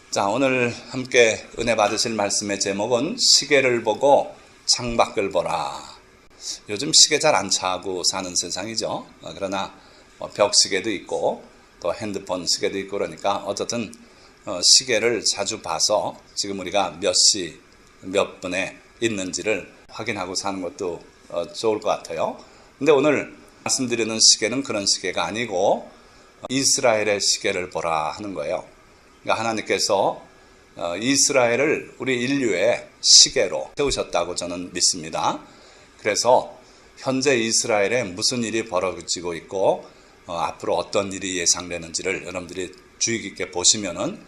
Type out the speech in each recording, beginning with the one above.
자, 오늘 함께 은혜 받으실 말씀의 제목은 시계를 보고 창밖을 보라. 요즘 시계 잘 안 차고 사는 세상이죠. 그러나 벽시계도 있고 또 핸드폰 시계도 있고 그러니까 어쨌든 시계를 자주 봐서 지금 우리가 몇 시, 몇 분에 있는지를 확인하고 사는 것도 좋을 것 같아요. 근데 오늘 말씀드리는 시계는 그런 시계가 아니고 이스라엘의 시계를 보라 하는 거예요. 그러니까 하나님께서 이스라엘을 우리 인류의 시계로 세우셨다고 저는 믿습니다. 그래서 현재 이스라엘에 무슨 일이 벌어지고 있고 앞으로 어떤 일이 예상되는지를 여러분들이 주의 깊게 보시면은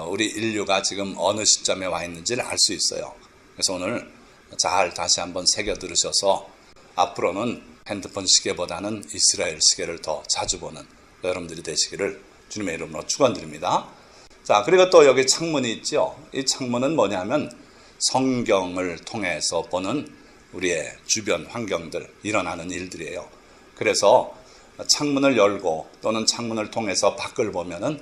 우리 인류가 지금 어느 시점에 와 있는지를 알 수 있어요. 그래서 오늘 잘 다시 한번 새겨 들으셔서 앞으로는 핸드폰 시계보다는 이스라엘 시계를 더 자주 보는 여러분들이 되시기를 주님의 이름으로 축원드립니다. 자, 그리고 또 여기 창문이 있죠. 이 창문은 뭐냐면 성경을 통해서 보는 우리의 주변 환경들, 일어나는 일들이에요. 그래서 창문을 열고 또는 창문을 통해서 밖을 보면은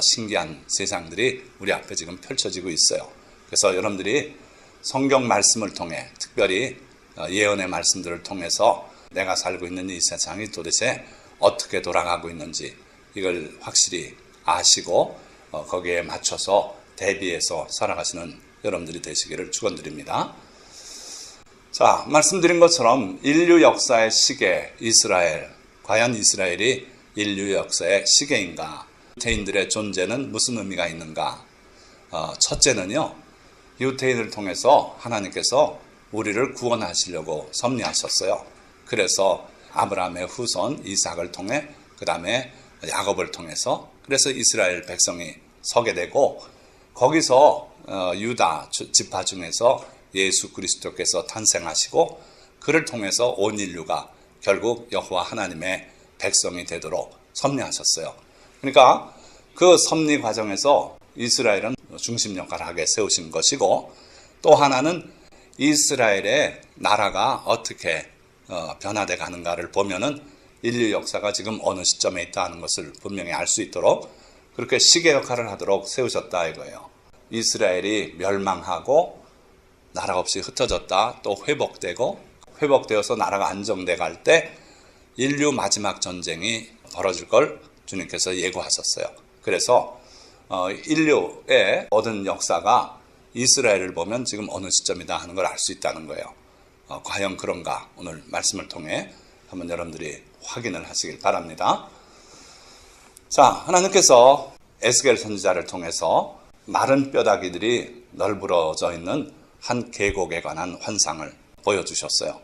신기한 세상들이 우리 앞에 지금 펼쳐지고 있어요. 그래서 여러분들이 성경 말씀을 통해 특별히 예언의 말씀들을 통해서 내가 살고 있는 이 세상이 도대체 어떻게 돌아가고 있는지 이걸 확실히 아시고 거기에 맞춰서 대비해서 살아가시는 여러분들이 되시기를 축원드립니다. 자, 말씀드린 것처럼 인류 역사의 시계 이스라엘, 과연 이스라엘이 인류 역사의 시계인가? 유대인들의 존재는 무슨 의미가 있는가? 첫째는요, 유대인을 통해서 하나님께서 우리를 구원하시려고 섭리하셨어요. 그래서 아브라함의 후손 이삭을 통해 그 다음에 야곱을 통해서 그래서 이스라엘 백성이 서게 되고 거기서 유다 지파 중에서 예수 그리스도께서 탄생하시고 그를 통해서 온 인류가 결국 여호와 하나님의 백성이 되도록 섭리하셨어요. 그러니까 그 섭리 과정에서 이스라엘은 중심 역할을 하게 세우신 것이고 또 하나는 이스라엘의 나라가 어떻게 변화돼 가는가를 보면은 인류 역사가 지금 어느 시점에 있다는 것을 분명히 알 수 있도록 그렇게 시계 역할을 하도록 세우셨다 이거예요. 이스라엘이 멸망하고 나라 없이 흩어졌다 또 회복되어서 나라가 안정돼 갈 때 인류 마지막 전쟁이 벌어질 걸 주님께서 예고하셨어요. 그래서 인류의 모든 역사가 이스라엘을 보면 지금 어느 시점이다 하는 걸 알 수 있다는 거예요. 과연 그런가? 오늘 말씀을 통해 한번 여러분들이 확인을 하시길 바랍니다. 자, 하나님께서 에스겔 선지자를 통해서 마른 뼈다귀들이 널브러져 있는 한 계곡에 관한 환상을 보여주셨어요.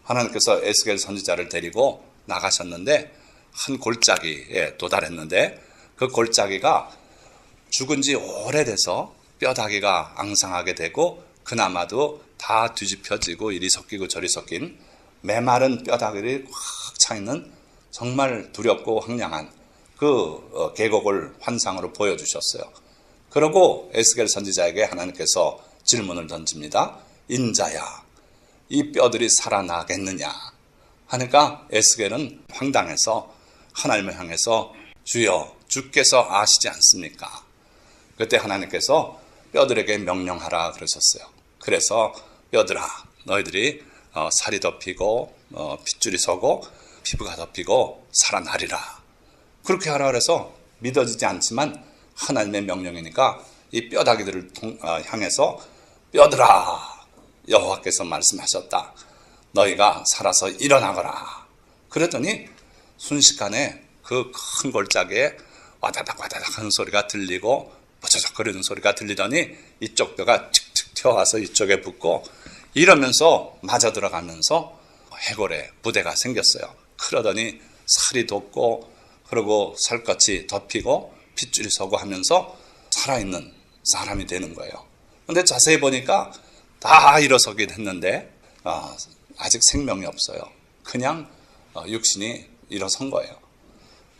하나님께서 에스겔 선지자를 데리고 나가셨는데 한 골짜기에 도달했는데 그 골짜기가 죽은 지 오래돼서 뼈다귀가 앙상하게 되고 그나마도 다 뒤집혀지고 이리 섞이고 저리 섞인 메마른 뼈다귀들이 꽉 차있는 정말 두렵고 황량한 그 계곡을 환상으로 보여주셨어요. 그러고 에스겔 선지자에게 하나님께서 질문을 던집니다. 인자야, 이 뼈들이 살아나겠느냐 하니까 에스겔은 황당해서 하나님을 향해서 주여, 주께서 아시지 않습니까? 그때 하나님께서 뼈들에게 명령하라 그러셨어요. 그래서 뼈들아, 너희들이 살이 덮이고 핏줄이 서고 피부가 덮이고 살아나리라. 그렇게 하라 그래서 믿어지지 않지만 하나님의 명령이니까 이 뼈다귀들을 향해서 뼈들아, 여호와께서 말씀하셨다. 너희가 살아서 일어나거라. 그랬더니 순식간에 그 큰 골짜기에 와다닥 와다닥 하는 소리가 들리고 버저적거리는 소리가 들리더니 이쪽 뼈가 틱틱 튀어와서 이쪽에 붙고 이러면서 맞아 들어가면서 해골의 부대가 생겼어요. 그러더니 살이 돋고 그리고 살갗이 덮이고 핏줄이 서고 하면서 살아있는 사람이 되는 거예요. 그런데 자세히 보니까 다 일어서긴 했는데 아직 생명이 없어요. 그냥 육신이 일어선 거예요.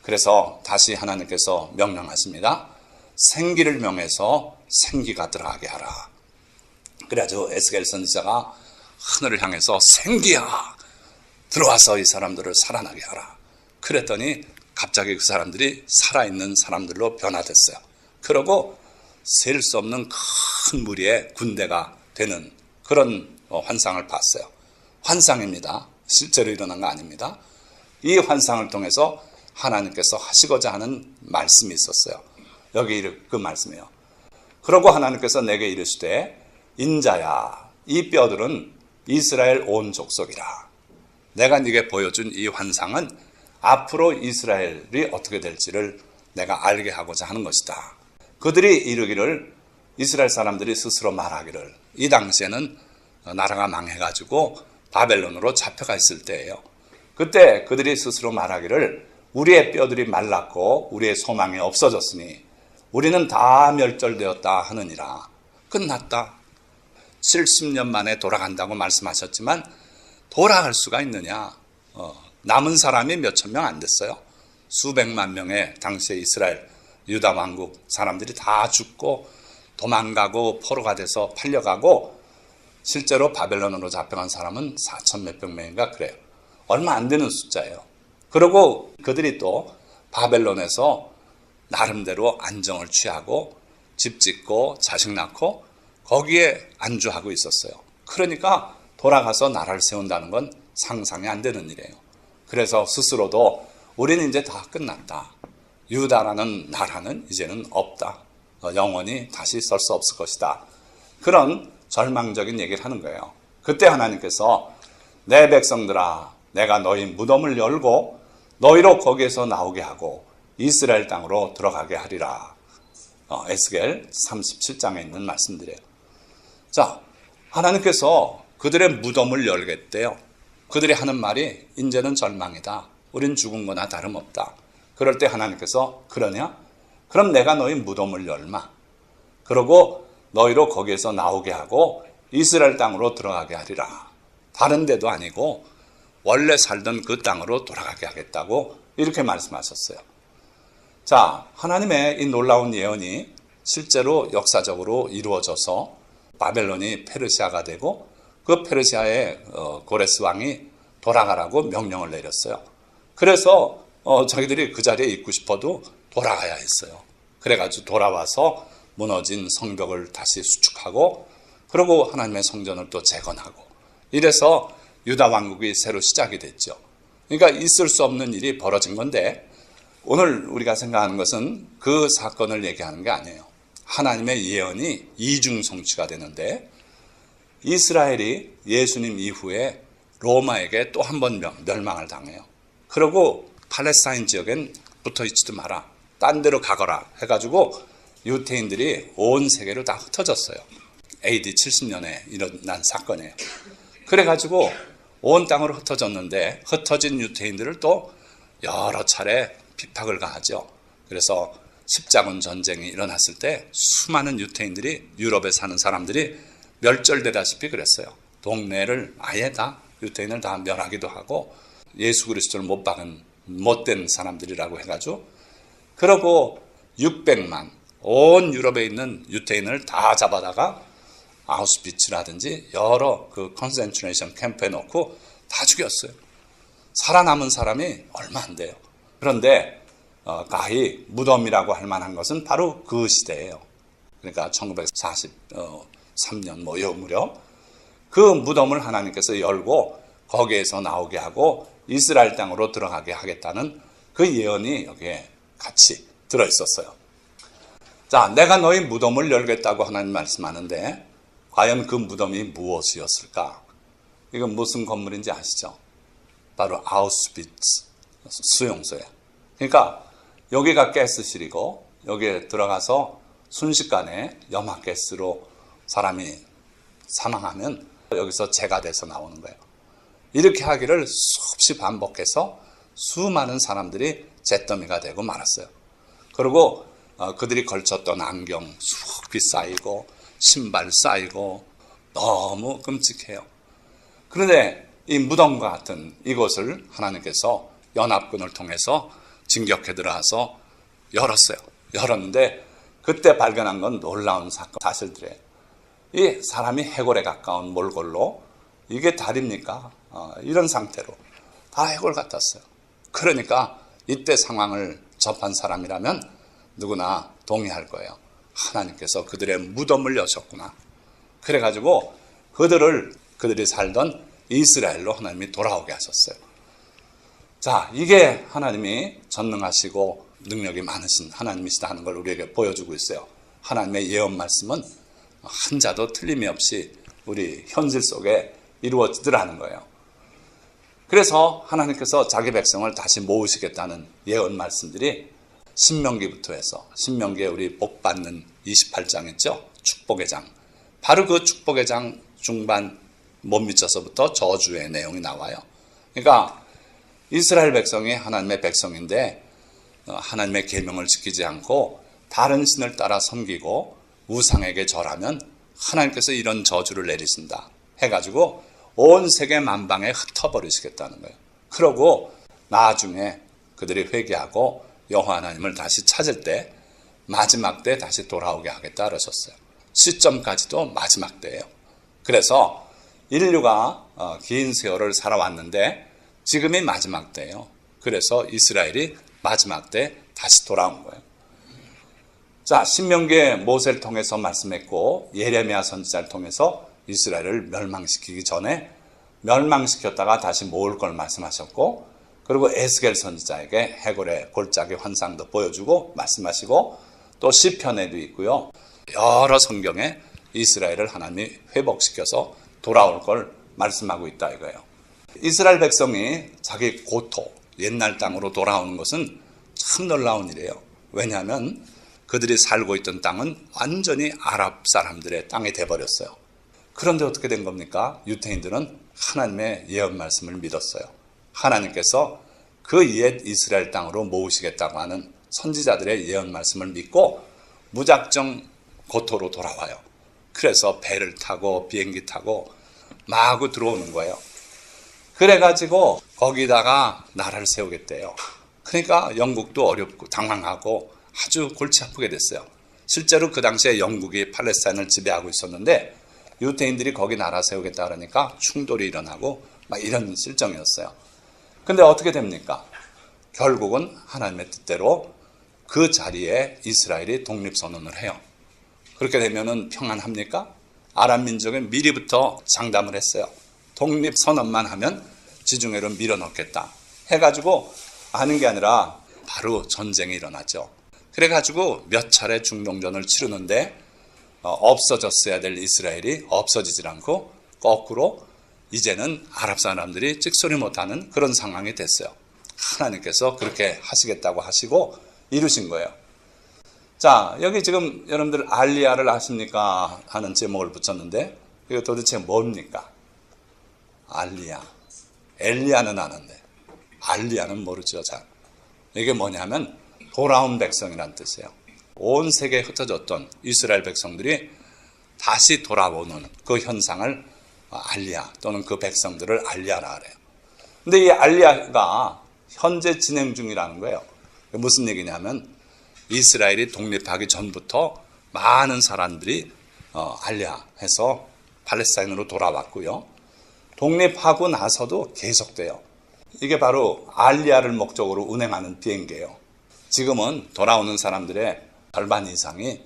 그래서 다시 하나님께서 명령하십니다. 생기를 명해서 생기가 들어가게 하라. 그래가지고 에스겔 선지자가 하늘을 향해서 생기야 들어와서 이 사람들을 살아나게 하라. 그랬더니 갑자기 그 사람들이 살아있는 사람들로 변화됐어요. 그러고 셀 수 없는 큰 무리의 군대가 되는 그런 환상을 봤어요. 환상입니다. 실제로 일어난 거 아닙니다. 이 환상을 통해서 하나님께서 하시고자 하는 말씀이 있었어요. 여기 그 말씀이에요. 그러고 하나님께서 내게 이르시되 인자야 이 뼈들은 이스라엘 온 족속이라. 내가 네게 보여준 이 환상은 앞으로 이스라엘이 어떻게 될지를 내가 알게 하고자 하는 것이다. 그들이 이르기를 이스라엘 사람들이 스스로 말하기를 이 당시에는 나라가 망해가지고 바벨론으로 잡혀가 있을 때예요. 그때 그들이 스스로 말하기를 우리의 뼈들이 말랐고 우리의 소망이 없어졌으니 우리는 다 멸절되었다 하느니라. 끝났다. 70년 만에 돌아간다고 말씀하셨지만 돌아갈 수가 있느냐. 남은 사람이 몇천 명 안 됐어요. 수백만 명의 당시의 이스라엘 유다 왕국 사람들이 다 죽고 도망가고 포로가 돼서 팔려가고 실제로 바벨론으로 잡혀간 사람은 4천 몇백 명인가 그래요. 얼마 안 되는 숫자예요. 그리고 그들이 또 바벨론에서 나름대로 안정을 취하고 집 짓고 자식 낳고 거기에 안주하고 있었어요. 그러니까 돌아가서 나라를 세운다는 건 상상이 안 되는 일이에요. 그래서 스스로도 우리는 이제 다 끝났다. 유다라는 나라는 이제는 없다. 영원히 다시 설 수 없을 것이다. 그런 절망적인 얘기를 하는 거예요. 그때 하나님께서 내 백성들아 내가 너희 무덤을 열고 너희로 거기에서 나오게 하고 이스라엘 땅으로 들어가게 하리라. 에스겔 37장에 있는 말씀들이에요. 자, 하나님께서 그들의 무덤을 열겠대요. 그들이 하는 말이 이제는 절망이다. 우린 죽은 거나 다름없다. 그럴 때 하나님께서 그러냐? 그럼 내가 너희 무덤을 열마. 그러고 너희로 거기에서 나오게 하고 이스라엘 땅으로 들어가게 하리라. 다른 데도 아니고 원래 살던 그 땅으로 돌아가게 하겠다고 이렇게 말씀하셨어요. 자, 하나님의 이 놀라운 예언이 실제로 역사적으로 이루어져서 바벨론이 페르시아가 되고 그 페르시아의 고레스 왕이 돌아가라고 명령을 내렸어요. 그래서 자기들이 그 자리에 있고 싶어도 돌아가야 했어요. 그래가지고 돌아와서 무너진 성벽을 다시 수축하고 그리고 하나님의 성전을 또 재건하고 이래서 유다 왕국이 새로 시작이 됐죠. 그러니까 있을 수 없는 일이 벌어진 건데 오늘 우리가 생각하는 것은 그 사건을 얘기하는 게 아니에요. 하나님의 예언이 이중성취가 되는데 이스라엘이 예수님 이후에 로마에게 또 한 번 멸망을 당해요. 그리고 팔레스타인 지역엔 붙어있지도 마라. 딴 데로 가거라 해가지고 유태인들이 온 세계로 다 흩어졌어요. AD 70년에 일어난 사건이에요. 그래가지고 온 땅으로 흩어졌는데 흩어진 유태인들을 또 여러 차례 핍박을 가하죠. 그래서 십자군 전쟁이 일어났을 때 수많은 유태인들이 유럽에 사는 사람들이 멸절되다시피 그랬어요. 동네를 아예 다 유태인을 다 멸하기도 하고 예수 그리스도를 못 박은 못된 사람들이라고 해가지고 그러고 600만 온 유럽에 있는 유태인을 다 잡아다가 아우슈비츠라든지 여러 그 컨센트레이션 캠프에 놓고 다 죽였어요. 살아남은 사람이 얼마 안 돼요. 그런데 가히 무덤이라고 할 만한 것은 바로 그 시대예요. 그러니까 1943년 요 무렵 그 무덤을 하나님께서 열고 거기에서 나오게 하고 이스라엘 땅으로 들어가게 하겠다는 그 예언이 여기에 같이 들어있었어요. 자, 내가 너희 무덤을 열겠다고 하나님 말씀하는데 과연 그 무덤이 무엇이었을까? 이건 무슨 건물인지 아시죠? 바로 아우슈비츠 수용소예요. 그러니까 여기가 가스실이고 여기에 들어가서 순식간에 염화가스로 사람이 사망하면 여기서 재가 돼서 나오는 거예요. 이렇게 하기를 수없이 반복해서 수많은 사람들이 잿더미가 되고 말았어요. 그리고 그들이 걸쳤던 안경 수없이 쌓이고 신발 쌓이고 너무 끔찍해요. 그런데 이 무덤과 같은 이곳을 하나님께서 연합군을 통해서 진격해 들어가서 열었어요. 열었는데 그때 발견한 건 놀라운 사실들이에요. 이 사람이 해골에 가까운 몰골로 이게 달입니까? 이런 상태로 다 해골 같았어요. 그러니까 이때 상황을 접한 사람이라면 누구나 동의할 거예요. 하나님께서 그들의 무덤을 여셨구나. 그래가지고 그들이 살던 이스라엘로 하나님이 돌아오게 하셨어요. 자, 이게 하나님이 전능하시고 능력이 많으신 하나님이시다 하는 걸 우리에게 보여주고 있어요. 하나님의 예언 말씀은 한자도 틀림이 없이 우리 현실 속에 이루어지더라는 거예요. 그래서 하나님께서 자기 백성을 다시 모으시겠다는 예언 말씀들이 신명기부터 해서, 신명기에 우리 복 받는 28장 있죠? 축복의 장. 바로 그 축복의 장 중반 못 미쳐서부터 저주의 내용이 나와요. 그러니까 이스라엘 백성이 하나님의 백성인데 하나님의 계명을 지키지 않고 다른 신을 따라 섬기고 우상에게 절하면 하나님께서 이런 저주를 내리신다 해가지고 온 세계 만방에 흩어버리시겠다는 거예요. 그러고 나중에 그들이 회개하고 여호와 하나님을 다시 찾을 때 마지막 때 다시 돌아오게 하겠다 그러셨어요. 시점까지도 마지막 때예요. 그래서 인류가 긴 세월을 살아왔는데 지금이 마지막 때예요. 그래서 이스라엘이 마지막 때 다시 돌아온 거예요. 자, 신명기에 모세를 통해서 말씀했고 예레미야 선지자를 통해서 이스라엘을 멸망시키기 전에 멸망시켰다가 다시 모을 걸 말씀하셨고, 그리고 에스겔 선지자에게 해골의 골짜기 환상도 보여주고 말씀하시고, 또 시편에도 있고요. 여러 성경에 이스라엘을 하나님이 회복시켜서 돌아올 걸 말씀하고 있다 이거예요. 이스라엘 백성이 자기 고토, 옛날 땅으로 돌아오는 것은 참 놀라운 일이에요. 왜냐하면 그들이 살고 있던 땅은 완전히 아랍 사람들의 땅이 돼버렸어요. 그런데 어떻게 된 겁니까? 유대인들은 하나님의 예언 말씀을 믿었어요. 하나님께서 그 옛 이스라엘 땅으로 모으시겠다고 하는 선지자들의 예언 말씀을 믿고 무작정 고토로 돌아와요. 그래서 배를 타고 비행기 타고 마구 들어오는 거예요. 그래가지고 거기다가 나라를 세우겠대요. 그러니까 영국도 어렵고 당황하고 아주 골치 아프게 됐어요. 실제로 그 당시에 영국이 팔레스타인을 지배하고 있었는데 유대인들이 거기 나라 세우겠다 그러니까 충돌이 일어나고 막 이런 실정이었어요. 근데 어떻게 됩니까? 결국은 하나님의 뜻대로 그 자리에 이스라엘이 독립선언을 해요. 그렇게 되면은 평안합니까? 아랍 민족은 미리부터 장담을 했어요. 독립선언만 하면 지중해로 밀어넣겠다 해가지고 하는 게 아니라 바로 전쟁이 일어났죠. 그래가지고 몇 차례 중동전을 치르는데 없어졌어야 될 이스라엘이 없어지질 않고 거꾸로 이제는 아랍 사람들이 찍소리 못하는 그런 상황이 됐어요. 하나님께서 그렇게 하시겠다고 하시고 이루신 거예요. 자, 여기 지금 여러분들 알리야를 아십니까? 하는 제목을 붙였는데 이거 도대체 뭡니까? 알리야. 엘리야는 아는데 알리야는 모르죠. 잘. 이게 뭐냐면 돌아온 백성이란 뜻이에요. 온 세계에 흩어졌던 이스라엘 백성들이 다시 돌아오는 그 현상을 알리야 또는 그 백성들을 알리야라 그래요. 근데 이 알리야가 현재 진행 중이라는 거예요. 무슨 얘기냐면 이스라엘이 독립하기 전부터 많은 사람들이 알리야해서 팔레스타인으로 돌아왔고요. 독립하고 나서도 계속돼요. 이게 바로 알리야를 목적으로 운행하는 비행기예요. 지금은 돌아오는 사람들의 절반 이상이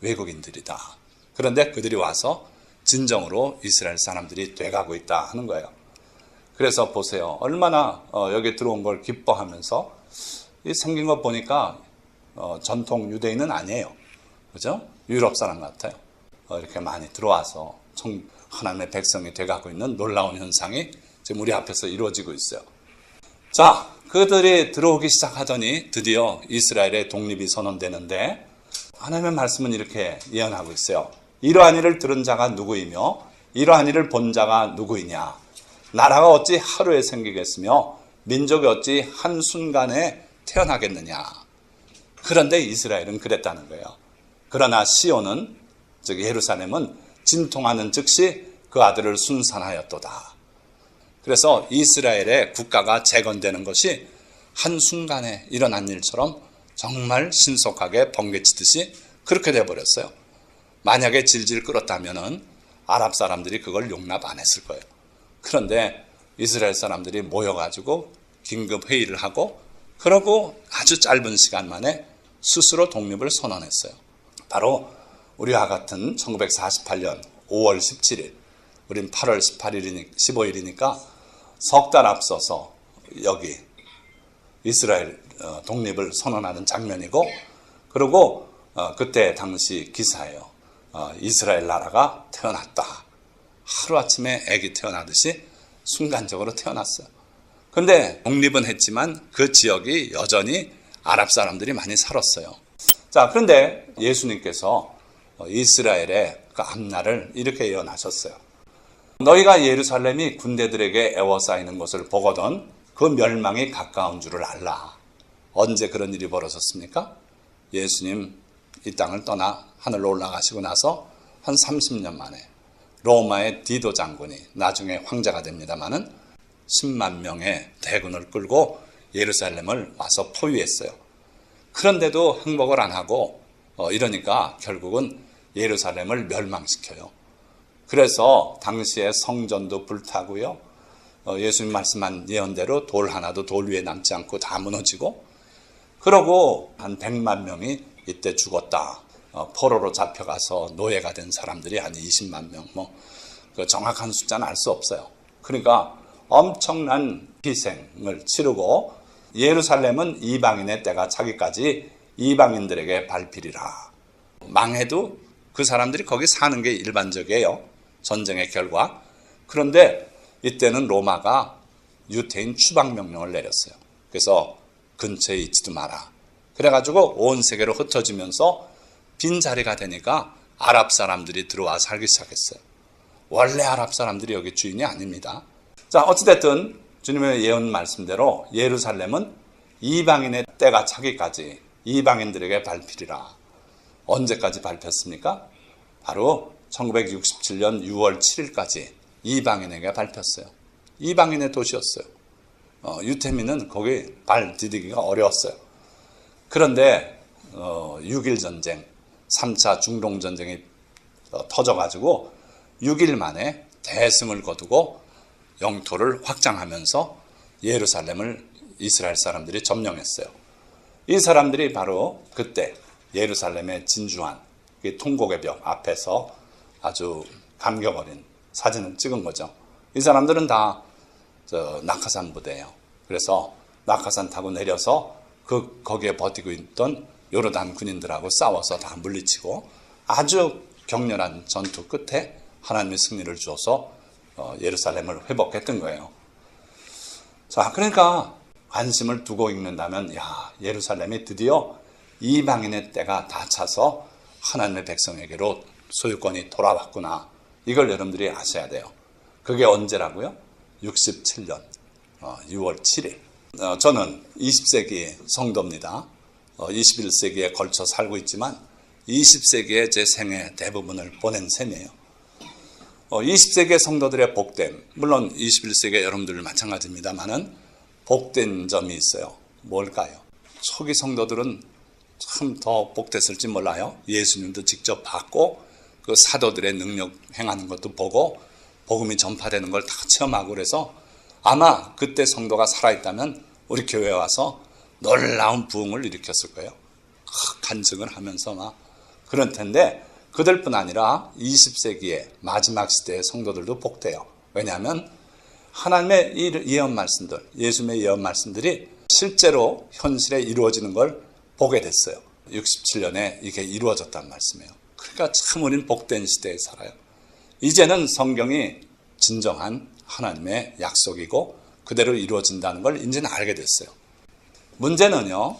외국인들이다. 그런데 그들이 와서 진정으로 이스라엘 사람들이 돼가고 있다 하는 거예요. 그래서 보세요. 얼마나 여기 들어온 걸 기뻐하면서 생긴 거 보니까 전통 유대인은 아니에요. 그죠? 유럽 사람 같아요. 이렇게 많이 들어와서 하나님의 백성이 돼가고 있는 놀라운 현상이 지금 우리 앞에서 이루어지고 있어요. 자, 그들이 들어오기 시작하더니 드디어 이스라엘의 독립이 선언되는데 하나님의 말씀은 이렇게 예언하고 있어요. 이러한 일을 들은 자가 누구이며 이러한 일을 본 자가 누구이냐. 나라가 어찌 하루에 생기겠으며 민족이 어찌 한순간에 태어나겠느냐. 그런데 이스라엘은 그랬다는 거예요. 그러나 시온은, 즉 예루살렘은 진통하는 즉시 그 아들을 순산하였도다. 그래서 이스라엘의 국가가 재건되는 것이 한순간에 일어난 일처럼 정말 신속하게 번개치듯이 그렇게 돼버렸어요. 만약에 질질 끌었다면 아랍 사람들이 그걸 용납 안 했을 거예요. 그런데 이스라엘 사람들이 모여가지고 긴급 회의를 하고 그러고 아주 짧은 시간 만에 스스로 독립을 선언했어요. 바로 우리와 같은 1948년 5월 17일, 우린 8월 15일이니까 석 달 앞서서 여기 이스라엘 독립을 선언하는 장면이고, 그리고 그때 당시 기사예요. 이스라엘 나라가 태어났다. 하루아침에 아기 태어나듯이 순간적으로 태어났어요. 근데 독립은 했지만 그 지역이 여전히 아랍 사람들이 많이 살았어요. 자, 그런데 예수님께서 이스라엘의 그 앞날을 이렇게 예언하셨어요. 너희가 예루살렘이 군대들에게 에워싸이는 것을 보거든 그 멸망이 가까운 줄을 알라. 언제 그런 일이 벌어졌습니까? 예수님 이 땅을 떠나 하늘로 올라가시고 나서 한 30년 만에 로마의 디도 장군이 나중에 황제가 됩니다마는 10만 명의 대군을 끌고 예루살렘을 와서 포위했어요. 그런데도 항복을 안 하고 이러니까 결국은 예루살렘을 멸망시켜요. 그래서 당시에 성전도 불타고요. 예수님 말씀한 예언대로 돌 하나도 돌 위에 남지 않고 다 무너지고, 그러고 한 100만 명이 이때 죽었다. 포로로 잡혀가서 노예가 된 사람들이 한 20만 명, 그 정확한 숫자는 알 수 없어요. 그러니까 엄청난 희생을 치르고 예루살렘은 이방인의 때가 차기까지 이방인들에게 밟히리라. 망해도 그 사람들이 거기 사는 게 일반적이에요. 전쟁의 결과. 그런데 이때는 로마가 유태인 추방 명령을 내렸어요. 그래서 근처에 있지도 마라. 그래가지고 온 세계로 흩어지면서 빈자리가 되니까 아랍 사람들이 들어와 살기 시작했어요. 원래 아랍 사람들이 여기 주인이 아닙니다. 자, 어찌됐든 주님의 예언 말씀대로 예루살렘은 이방인의 때가 차기까지 이방인들에게 밟히리라. 언제까지 밟혔습니까? 바로 1967년 6월 7일까지 이방인에게 밟혔어요. 이방인의 도시였어요. 유태민은 거기 발 디디기가 어려웠어요. 그런데 6.1 전쟁, 3차 중동 전쟁이 터져가지고 6일 만에 대승을 거두고 영토를 확장하면서 예루살렘을 이스라엘 사람들이 점령했어요. 이 사람들이 바로 그때 예루살렘의 진주한 통곡의 벽 앞에서 아주 감격 어린 사진을 찍은 거죠. 이 사람들은 다 낙하산 부대예요. 그래서 낙하산 타고 내려서 거기에 버티고 있던 요르단 군인들하고 싸워서 다 물리치고 아주 격렬한 전투 끝에 하나님의 승리를 주어서 예루살렘을 회복했던 거예요. 자, 그러니까 관심을 두고 읽는다면, 예루살렘이 드디어 이방인의 때가 다 차서 하나님의 백성에게로 소유권이 돌아왔구나. 이걸 여러분들이 아셔야 돼요. 그게 언제라고요? 67년 6월 7일. 저는 20세기 성도입니다. 21세기에 걸쳐 살고 있지만 20세기에 제 생애 대부분을 보낸 셈이에요. 20세기의 성도들의 복됨, 물론 21세기의 여러분들 마찬가지입니다만은 복된 점이 있어요. 뭘까요? 초기 성도들은 참 더 복됐을지 몰라요. 예수님도 직접 봤고 그 사도들의 능력 행하는 것도 보고 복음이 전파되는 걸 다 체험하고, 그래서 아마 그때 성도가 살아있다면 우리 교회에 와서 놀라운 부흥을 일으켰을 거예요. 간증을 하면서 막 그럴 텐데, 그들뿐 아니라 20세기의 마지막 시대의 성도들도 복돼요. 왜냐하면 하나님의 예언 말씀들, 예수님의 예언 말씀들이 실제로 현실에 이루어지는 걸 보게 됐어요. 67년에 이게 이루어졌단 말씀이에요. 그러니까 참 우린 복된 시대에 살아요. 이제는 성경이 진정한 하나님의 약속이고 그대로 이루어진다는 걸 이제는 알게 됐어요. 문제는요,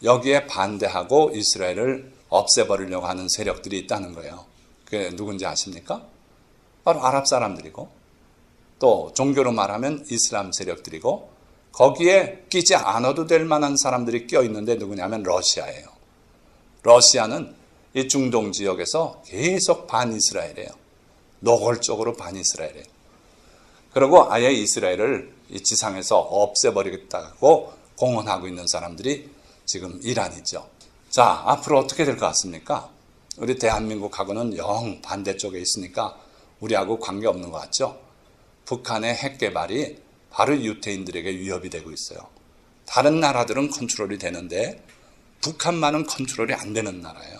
여기에 반대하고 이스라엘을 없애버리려고 하는 세력들이 있다는 거예요. 그게 누군지 아십니까? 바로 아랍 사람들이고, 또 종교로 말하면 이슬람 세력들이고, 거기에 끼지 않아도 될 만한 사람들이 껴있는데 누구냐면 러시아예요. 러시아는 이 중동 지역에서 계속 반이스라엘이에요. 노골적으로 반이스라엘이에요. 그리고 아예 이스라엘을 이 지상에서 없애버리겠다고 공언하고 있는 사람들이 지금 이란이죠. 자, 앞으로 어떻게 될 것 같습니까? 우리 대한민국하고는 영 반대쪽에 있으니까 우리하고 관계없는 것 같죠? 북한의 핵 개발이 바로 유태인들에게 위협이 되고 있어요. 다른 나라들은 컨트롤이 되는데 북한만은 컨트롤이 안 되는 나라예요.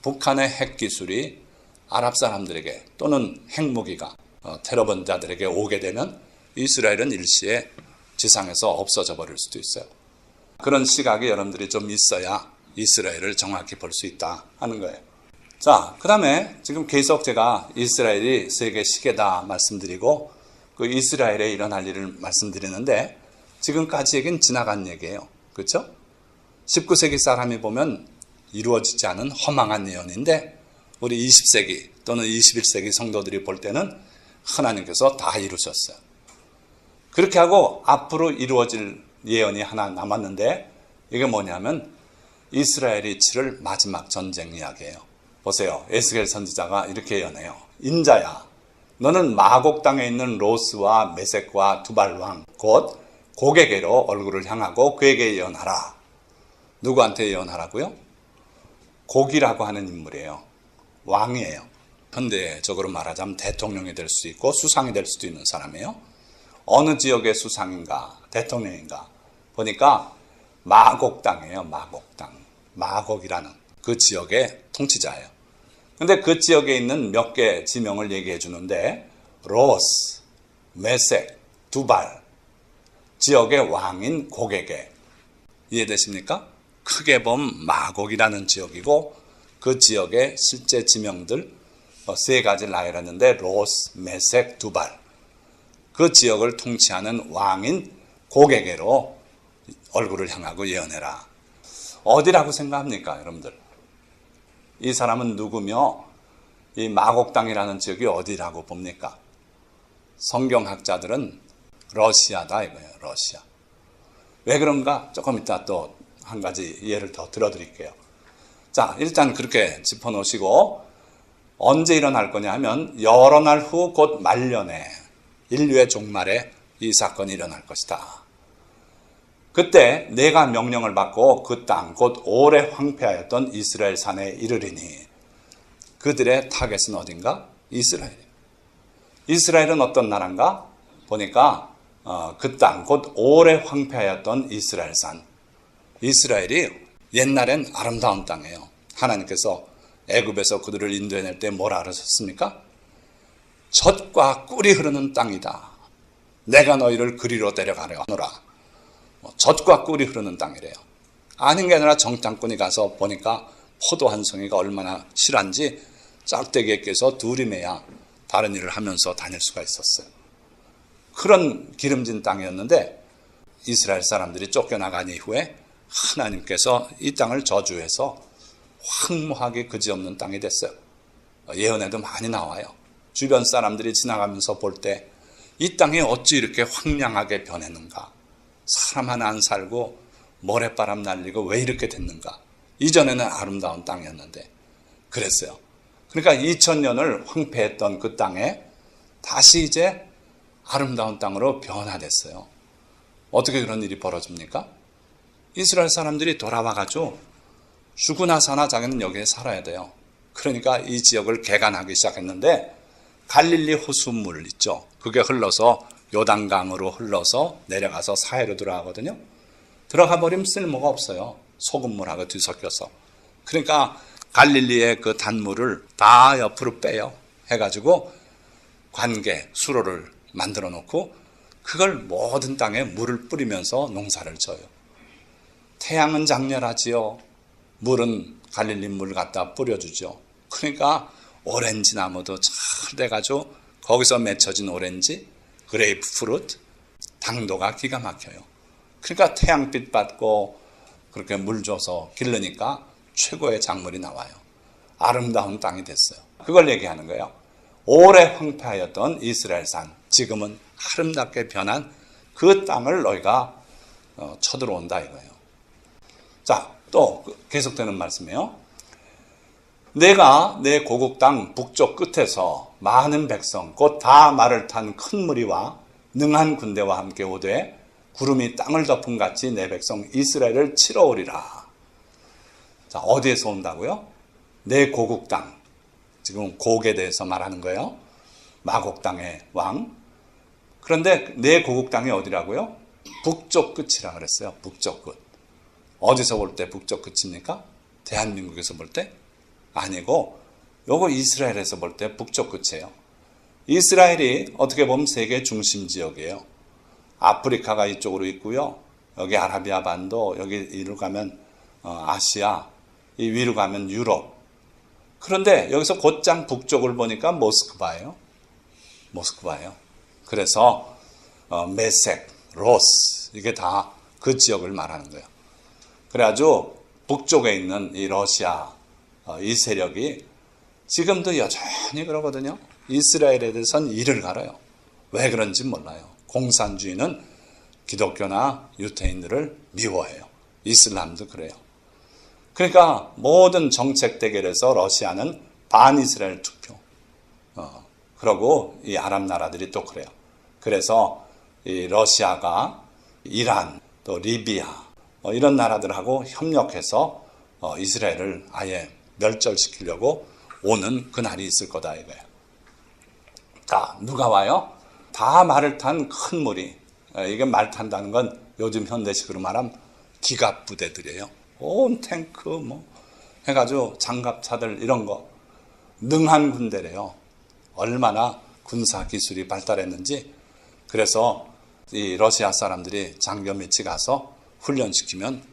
북한의 핵기술이 아랍 사람들에게 또는 핵무기가 테러범자들에게 오게 되면 이스라엘은 일시에 지상에서 없어져 버릴 수도 있어요. 그런 시각이 여러분들이 좀 있어야 이스라엘을 정확히 볼 수 있다 하는 거예요. 자, 그 다음에 지금 계속 제가 이스라엘이 세계 시계다 말씀드리고 그 이스라엘에 일어날 일을 말씀드리는데 지금까지 얘기는 지나간 얘기예요. 그렇죠? 19세기 사람이 보면 이루어지지 않은 허망한 예언인데 우리 20세기 또는 21세기 성도들이 볼 때는 하나님께서 다 이루셨어요. 그렇게 하고 앞으로 이루어질 예언이 하나 남았는데 이게 뭐냐면 이스라엘이 치를 마지막 전쟁 이야기예요. 보세요. 에스겔 선지자가 이렇게 예언해요. 인자야, 너는 마곡 땅에 있는 로스와 메섹과 두발왕 곧 고게게로 얼굴을 향하고 그에게 예언하라. 누구한테 예언하라고요? 고기라고 하는 인물이에요. 왕이에요. 현대적으로 말하자면 대통령이 될 수 있고 수상이 될 수도 있는 사람이에요. 어느 지역의 수상인가 대통령인가 보니까 마곡 땅이에요. 마곡 땅. 마곡이라는 그 지역의 통치자예요. 근데 그 지역에 있는 몇 개 지명을 얘기해 주는데 로스, 메섹, 두발 지역의 왕인 고게게 이해되십니까? 크게 보면 마곡이라는 지역이고 그 지역의 실제 지명들 세 가지를 나열했는데 로스, 메섹, 두발 그 지역을 통치하는 왕인 고게게로 얼굴을 향하고 예언해라. 어디라고 생각합니까, 여러분들? 이 사람은 누구며 이 마곡 땅이라는 지역이 어디라고 봅니까? 성경학자들은 러시아다 이거예요. 러시아. 왜 그런가? 조금 이따 또 한 가지 예를 더 들어드릴게요. 자, 일단 그렇게 짚어놓으시고 언제 일어날 거냐 하면 여러 날 후 곧 말년에 인류의 종말에 이 사건이 일어날 것이다. 그때 내가 명령을 받고 그 땅 곧 오래 황폐하였던 이스라엘 산에 이르리니 그들의 타겟은 어딘가? 이스라엘이에요. 이스라엘은 어떤 나라인가? 보니까 그 땅 곧 오래 황폐하였던 이스라엘 산. 이스라엘이 옛날엔 아름다운 땅이에요. 하나님께서 애굽에서 그들을 인도해낼 때 뭐라 그러셨습니까? 젖과 꿀이 흐르는 땅이다. 내가 너희를 그리로 데려가려노라. 젖과 꿀이 흐르는 땅이래요. 아닌 게 아니라 정탐꾼이 가서 보니까 포도 한 송이가 얼마나 실한지 짝대기에 껴서 둘이 매야 다른 일을 하면서 다닐 수가 있었어요. 그런 기름진 땅이었는데 이스라엘 사람들이 쫓겨나간 이후에 하나님께서 이 땅을 저주해서 황무하게 그지없는 땅이 됐어요. 예언에도 많이 나와요. 주변 사람들이 지나가면서 볼 때 이 땅이 어찌 이렇게 황량하게 변했는가. 사람 하나 안 살고 모래바람 날리고 왜 이렇게 됐는가. 이전에는 아름다운 땅이었는데 그랬어요. 그러니까 2000년을 황폐했던 그 땅에 다시 이제 아름다운 땅으로 변화됐어요. 어떻게 그런 일이 벌어집니까? 이스라엘 사람들이 돌아와가지고 죽으나 사나 자기는 여기에 살아야 돼요. 그러니까 이 지역을 개간하기 시작했는데 갈릴리 호수물 있죠. 그게 흘러서 요단강으로 흘러서 내려가서 사해로 들어가거든요. 들어가 버리면 쓸모가 없어요. 소금물하고 뒤섞여서. 그러니까 갈릴리의 그 단물을 다 옆으로 빼요. 해가지고 관계, 수로를 만들어 놓고 그걸 모든 땅에 물을 뿌리면서 농사를 져요. 태양은 장렬하지요. 물은 갈릴리 물 갖다 뿌려주죠. 그러니까 오렌지 나무도 잘 돼가지고 거기서 맺혀진 오렌지, 그레이프 프루트, 당도가 기가 막혀요. 그러니까 태양빛 받고 그렇게 물 줘서 기르니까 최고의 작물이 나와요. 아름다운 땅이 됐어요. 그걸 얘기하는 거예요. 오래 황폐하였던 이스라엘 산, 지금은 아름답게 변한 그 땅을 너희가 쳐들어온다 이거예요. 자, 또 계속되는 말씀이에요. 내가 내 고국 땅 북쪽 끝에서 많은 백성 곧 다 말을 탄 큰 무리와 능한 군대와 함께 오되 구름이 땅을 덮은 같이 내 백성 이스라엘을 치러 오리라. 자, 어디에서 온다고요? 내 고국 땅. 지금 곡에 대해서 말하는 거예요. 마곡 땅의 왕. 그런데 내 고국 땅이 어디라고요? 북쪽 끝이라 그랬어요. 북쪽 끝. 어디서 볼 때 북쪽 끝입니까? 대한민국에서 볼 때? 아니고 요거 이스라엘에서 볼 때 북쪽 끝이에요. 이스라엘이 어떻게 보면 세계 중심 지역이에요. 아프리카가 이쪽으로 있고요. 여기 아라비아 반도, 여기 이리로 가면 아시아, 이 위로 가면 유럽. 그런데 여기서 곧장 북쪽을 보니까 모스크바예요. 모스크바예요. 그래서 메색, 로스 이게 다 그 지역을 말하는 거예요. 그래가지고 북쪽에 있는 이 러시아 이 세력이 지금도 여전히 그러거든요. 이스라엘에 대해서는 이를 갈아요. 왜 그런지 몰라요. 공산주의는 기독교나 유태인들을 미워해요. 이슬람도 그래요. 그러니까 모든 정책 대결에서 러시아는 반이스라엘 투표. 그러고 이 아랍 나라들이 또 그래요. 그래서 이 러시아가 이란, 또 리비아 이런 나라들하고 협력해서 이스라엘을 아예 멸절시키려고 오는 그날이 있을 거다 이거예요. 자, 누가 와요? 다 말을 탄 큰 무리. 이게 말 탄다는 건 요즘 현대식으로 말하면 기갑 부대들이에요. 온 탱크 뭐 해가지고 장갑차들 이런 거 능한 군대래요. 얼마나 군사 기술이 발달했는지. 그래서 이 러시아 사람들이 장교 밑이 가서 훈련시키면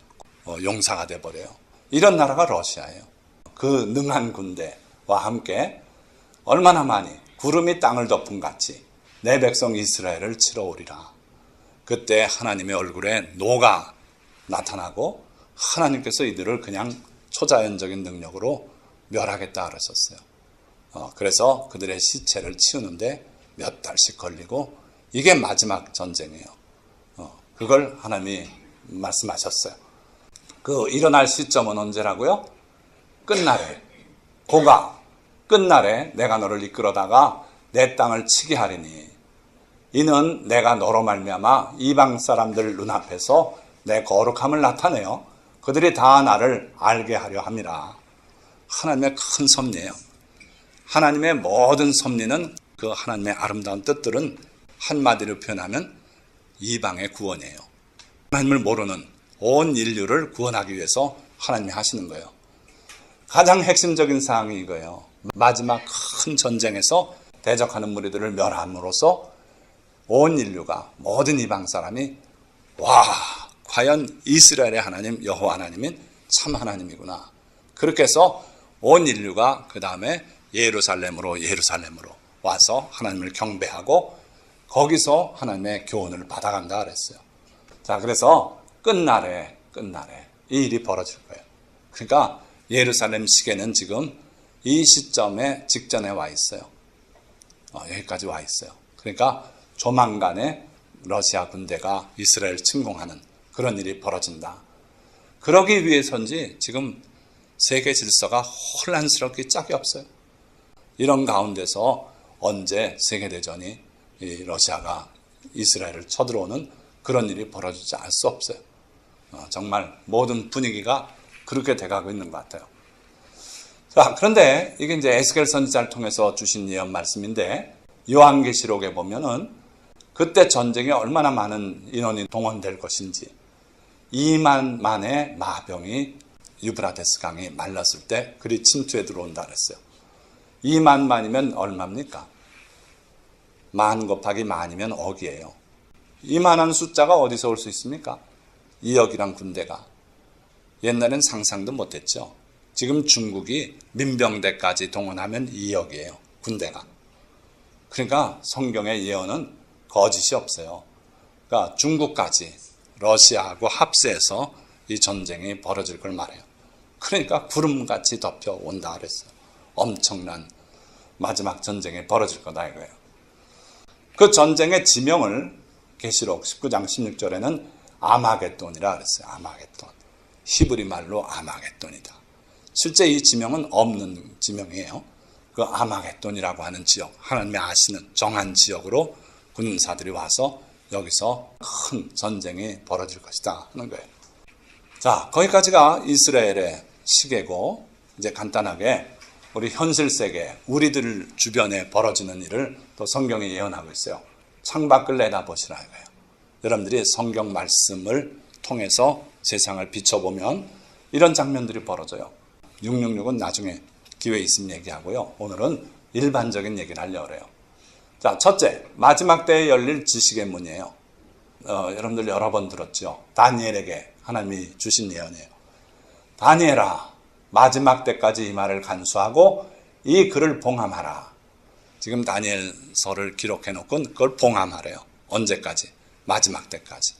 용사가 돼버려요. 이런 나라가 러시아예요. 그 능한 군대와 함께 얼마나 많이 구름이 땅을 덮은 같이 내 백성 이스라엘을 치러 오리라. 그때 하나님의 얼굴에 노가 나타나고 하나님께서 이들을 그냥 초자연적인 능력으로 멸하겠다 그러셨어요. 그래서 그들의 시체를 치우는데 몇 달씩 걸리고 이게 마지막 전쟁이에요. 그걸 하나님이 말씀하셨어요. 그 일어날 시점은 언제라고요? 끝날에. 고가 끝날에 내가 너를 이끌어다가 내 땅을 치게 하리니 이는 내가 너로 말미암아 이방 사람들 눈앞에서 내 거룩함을 나타내어 그들이 다 나를 알게 하려 함이라. 하나님의 큰 섭리예요. 하나님의 모든 섭리는 그 하나님의 아름다운 뜻들은 한마디로 표현하면 이방의 구원이에요. 하나님을 모르는 온 인류를 구원하기 위해서 하나님이 하시는 거예요. 가장 핵심적인 사항이 이거예요. 마지막 큰 전쟁에서 대적하는 무리들을 멸함으로써 온 인류가 모든 이방 사람이 와, 과연 이스라엘의 하나님 여호와 하나님인 참 하나님이구나. 그렇게 해서 온 인류가 그 다음에 예루살렘으로 와서 하나님을 경배하고 거기서 하나님의 교훈을 받아간다 그랬어요. 자, 그래서 끝날에 이 일이 벌어질 거예요. 그러니까 예루살렘 시계는 지금 이 시점에 직전에 와 있어요. 여기까지 와 있어요. 그러니까 조만간에 러시아 군대가 이스라엘 침공하는 그런 일이 벌어진다. 그러기 위해서인지 지금 세계 질서가 혼란스럽기 짝이 없어요. 이런 가운데서 언제 세계대전이 이 러시아가 이스라엘을 쳐들어오는 그런 일이 벌어지지 않을 수 없어요. 정말 모든 분위기가 그렇게 돼가고 있는 것 같아요. 자, 그런데 이게 이제 에스겔 선지자를 통해서 주신 예언 말씀인데 요한계시록에 보면은 그때 전쟁에 얼마나 많은 인원이 동원될 것인지 2만 만의 마병이 유브라데스 강이 말랐을 때 그리 침투에 들어온다 그랬어요. 2만 만이면 얼마입니까? 만 곱하기 만이면 억이에요. 이만한 숫자가 어디서 올 수 있습니까? 2억이란 군대가. 옛날엔 상상도 못했죠. 지금 중국이 민병대까지 동원하면 2억이에요. 군대가. 그러니까 성경의 예언은 거짓이 없어요. 그러니까 중국까지 러시아하고 합세해서 이 전쟁이 벌어질 걸 말해요. 그러니까 구름같이 덮여온다 그랬어요. 엄청난 마지막 전쟁이 벌어질 거다 이거예요. 그 전쟁의 지명을 계시록 19장 16절에는 아마겟돈이라 그랬어요. 아마겟돈. 히브리 말로 아마겟돈이다. 실제 이 지명은 없는 지명이에요. 그 아마겟돈이라고 하는 지역, 하나님이 아시는 정한 지역으로 군사들이 와서 여기서 큰 전쟁이 벌어질 것이다 하는 거예요. 자, 거기까지가 이스라엘의 시계고 이제 간단하게 우리 현실 세계, 우리들 주변에 벌어지는 일을 또 성경이 예언하고 있어요. 창밖을 내다보시라 이거예요. 여러분들이 성경 말씀을 통해서 세상을 비춰보면 이런 장면들이 벌어져요. 666은 나중에 기회 있으면 얘기하고요. 오늘은 일반적인 얘기를 하려고 해요. 자, 첫째, 마지막 때에 열릴 지식의 문이에요. 여러분들 여러 번 들었죠. 다니엘에게 하나님이 주신 예언이에요. 다니엘아, 마지막 때까지 이 말을 간수하고 이 글을 봉함하라. 지금 다니엘서를 기록해놓고 그걸 봉함하래요. 언제까지? 마지막 때까지.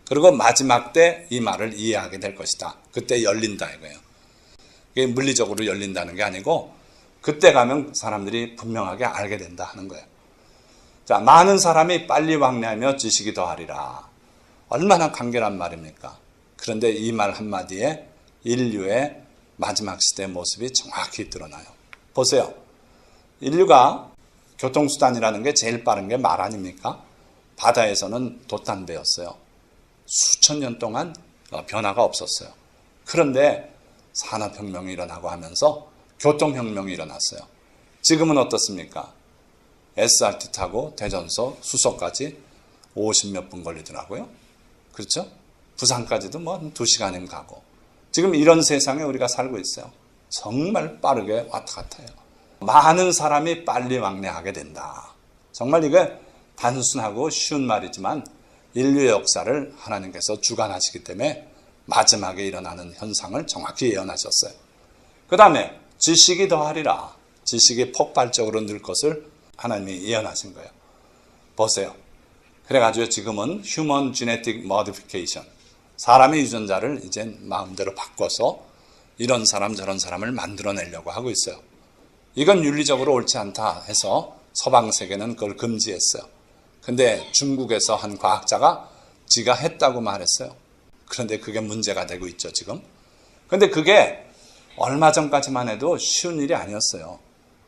그리고 마지막 때 이 말을 이해하게 될 것이다. 그때 열린다 이거예요. 이게 물리적으로 열린다는 게 아니고 그때 가면 사람들이 분명하게 알게 된다 하는 거예요. 자, 많은 사람이 빨리 왕래하며 지식이 더하리라. 얼마나 간결한 말입니까? 그런데 이 말 한마디에 인류의 마지막 시대의 모습이 정확히 드러나요. 보세요. 인류가 교통수단이라는 게 제일 빠른 게 말 아닙니까? 바다에서는 돛담배였어요. 수천 년 동안 변화가 없었어요. 그런데 산업혁명이 일어나고 하면서 교통혁명이 일어났어요. 지금은 어떻습니까? SRT 타고 대전서 수서까지 50몇 분 걸리더라고요. 그렇죠? 부산까지도 뭐 2시간이면 가고. 지금 이런 세상에 우리가 살고 있어요. 정말 빠르게 왔다 갔다 해요. 많은 사람이 빨리 왕래하게 된다. 정말 이게 단순하고 쉬운 말이지만 인류의 역사를 하나님께서 주관하시기 때문에 마지막에 일어나는 현상을 정확히 예언하셨어요. 그 다음에 지식이 더하리라. 지식이 폭발적으로 늘 것을 하나님이 예언하신 거예요. 보세요. 그래가지고 지금은 Human Genetic Modification, 사람의 유전자를 이제 마음대로 바꿔서 이런 사람 저런 사람을 만들어내려고 하고 있어요. 이건 윤리적으로 옳지 않다 해서 서방 세계는 그걸 금지했어요. 근데 중국에서 한 과학자가 지가 했다고 말했어요. 그런데 그게 문제가 되고 있죠, 지금. 근데 그게 얼마 전까지만 해도 쉬운 일이 아니었어요.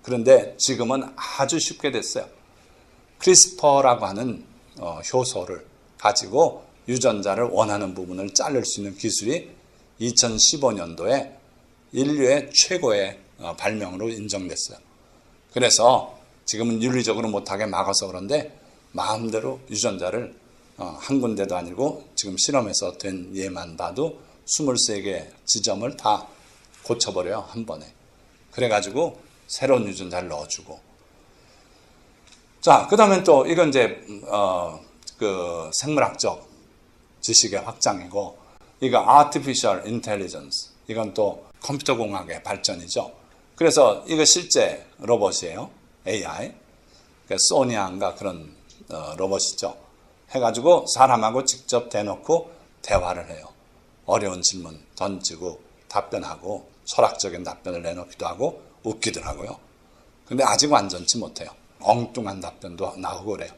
그런데 지금은 아주 쉽게 됐어요. 크리스퍼라고 하는 효소를 가지고 유전자를 원하는 부분을 자를 수 있는 기술이 2015년도에 인류의 최고의 발명으로 인정됐어요. 그래서 지금은 윤리적으로 못하게 막아서 그런데 마음대로 유전자를 한 군데도 아니고 지금 실험에서 된 예만 봐도 23개 지점을 다 고쳐버려요, 한 번에. 그래가지고 새로운 유전자를 넣어주고. 자, 그 다음에 또 이건 이제 그 생물학적 지식의 확장이고, 이거 Artificial Intelligence, 이건 또 컴퓨터 공학의 발전이죠. 그래서 이거 실제 로봇이에요. AI. 그러니까 소니아인가 그런 로봇이죠. 해가지고 사람하고 직접 대놓고 대화를 해요. 어려운 질문 던지고 답변하고 철학적인 답변을 내놓기도 하고 웃기더라고요. 근데 아직 완전치 못해요. 엉뚱한 답변도 나오고 그래요.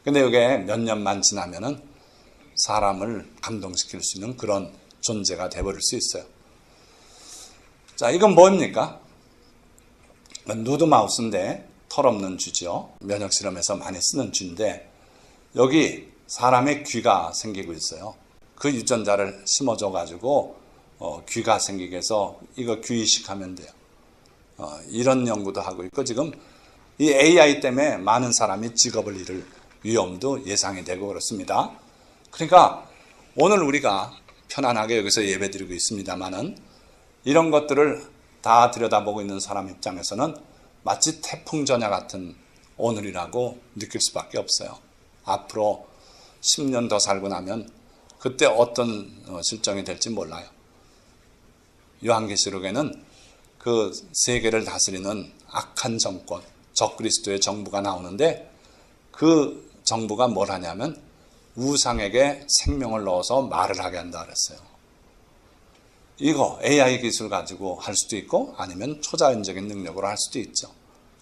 근데 이게 몇 년만 지나면은 사람을 감동시킬 수 있는 그런 존재가 돼버릴 수 있어요. 자, 이건 뭡니까? 누드마우스인데 털없는 쥐죠. 면역실험에서 많이 쓰는 쥐인데 여기 사람의 귀가 생기고 있어요. 그 유전자를 심어줘가지고 귀가 생기게 해서 이거 귀 이식하면 돼요. 이런 연구도 하고 있고 지금 이 AI 때문에 많은 사람이 직업을 잃을 위험도 예상이 되고 그렇습니다. 그러니까 오늘 우리가 편안하게 여기서 예배드리고 있습니다만은 이런 것들을 다 들여다보고 있는 사람 입장에서는 마치 태풍 전야 같은 오늘이라고 느낄 수밖에 없어요. 앞으로 10년 더 살고 나면 그때 어떤 실정이 될지 몰라요. 요한계시록에는 그 세계를 다스리는 악한 정권, 적그리스도의 정부가 나오는데 그 정부가 뭘 하냐면 우상에게 생명을 넣어서 말을 하게 한다 그랬어요. 이거 AI 기술 가지고 할 수도 있고 아니면 초자연적인 능력으로 할 수도 있죠.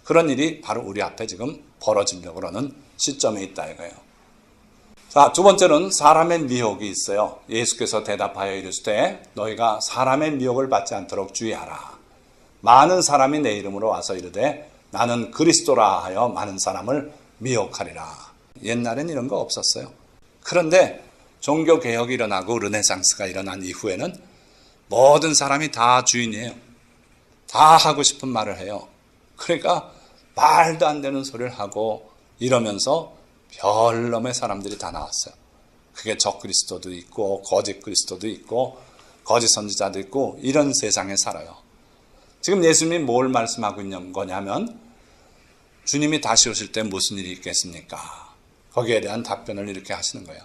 그런 일이 바로 우리 앞에 지금 벌어지려고 하는 시점에 있다 이거예요. 자, 두 번째는 사람의 미혹이 있어요. 예수께서 대답하여 이르시되 너희가 사람의 미혹을 받지 않도록 주의하라. 많은 사람이 내 이름으로 와서 이르되 나는 그리스도라 하여 많은 사람을 미혹하리라. 옛날엔 이런 거 없었어요. 그런데 종교개혁이 일어나고 르네상스가 일어난 이후에는 모든 사람이 다 주인이에요. 다 하고 싶은 말을 해요. 그러니까 말도 안 되는 소리를 하고 이러면서 별놈의 사람들이 다 나왔어요. 그게 적그리스도도 있고 거짓 그리스도도 있고 거짓 선지자도 있고 이런 세상에 살아요. 지금 예수님이 뭘 말씀하고 있는 거냐면 주님이 다시 오실 때 무슨 일이 있겠습니까? 거기에 대한 답변을 이렇게 하시는 거예요.